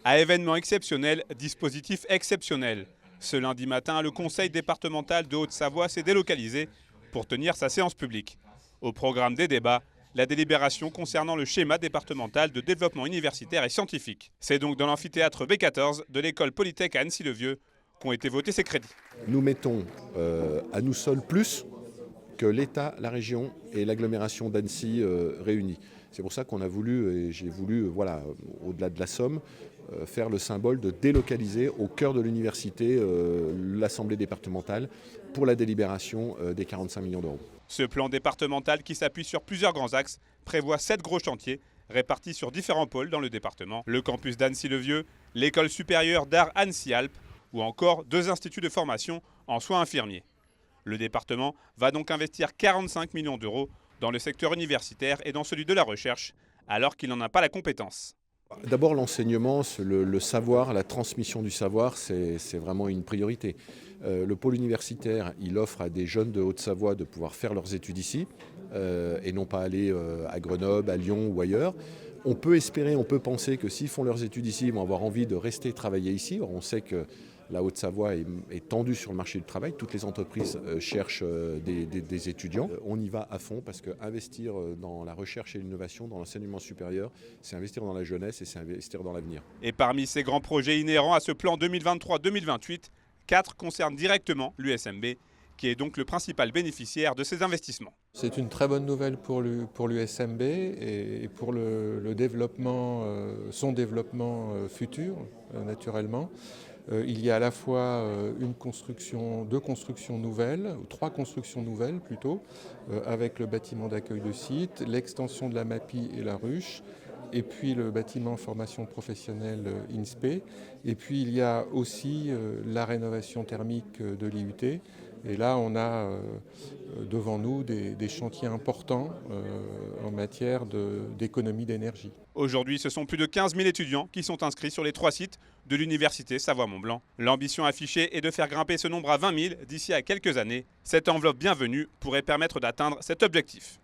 À événement exceptionnel, dispositif exceptionnel. Ce lundi matin, le conseil départemental de Haute-Savoie s'est délocalisé pour tenir sa séance publique. Au programme des débats, la délibération concernant le schéma départemental de développement universitaire et scientifique. C'est donc dans l'amphithéâtre B14 de l'école Polytech à Annecy-le-Vieux qu'ont été votés ces crédits. Nous mettons à nous seuls plus que l'État, la région et l'agglomération d'Annecy réunis. C'est pour ça qu'on a voulu, et j'ai voulu, voilà, au-delà de la somme, faire le symbole de délocaliser au cœur de l'université l'Assemblée départementale pour la délibération des 45 millions d'euros. Ce plan départemental, qui s'appuie sur plusieurs grands axes, prévoit 7 gros chantiers répartis sur différents pôles dans le département. Le campus d'Annecy-le-Vieux, l'école supérieure d'art Annecy-Alpes ou encore 2 instituts de formation en soins infirmiers. Le département va donc investir 45 millions d'euros dans le secteur universitaire et dans celui de la recherche, alors qu'il n'en a pas la compétence. D'abord, l'enseignement, le savoir, la transmission du savoir, c'est vraiment une priorité. Le pôle universitaire, il offre à des jeunes de Haute-Savoie de pouvoir faire leurs études ici et non pas aller à Grenoble, à Lyon ou ailleurs. On peut espérer, on peut penser que s'ils font leurs études ici, ils vont avoir envie de rester travailler ici. On sait que la Haute-Savoie est tendue sur le marché du travail. Toutes les entreprises cherchent des étudiants. On y va à fond parce qu'investir dans la recherche et l'innovation, dans l'enseignement supérieur, c'est investir dans la jeunesse et c'est investir dans l'avenir. Et parmi ces grands projets inhérents à ce plan 2023-2028, 4 concernent directement l'USMB, qui est donc le principal bénéficiaire de ces investissements. C'est une très bonne nouvelle pour l'USMB et pour le développement, son développement futur, naturellement. Il y a à la fois deux constructions nouvelles, ou 3 constructions nouvelles plutôt, avec le bâtiment d'accueil de site, l'extension de la MAPI et la ruche, et puis le bâtiment formation professionnelle INSPE. Et puis il y a aussi la rénovation thermique de l'IUT. Et là, on a devant nous des chantiers importants en matière d'économie d'énergie. Aujourd'hui, ce sont plus de 15 000 étudiants qui sont inscrits sur les 3 sites de l'université Savoie-Mont-Blanc. L'ambition affichée est de faire grimper ce nombre à 20 000 d'ici à quelques années. Cette enveloppe bienvenue pourrait permettre d'atteindre cet objectif.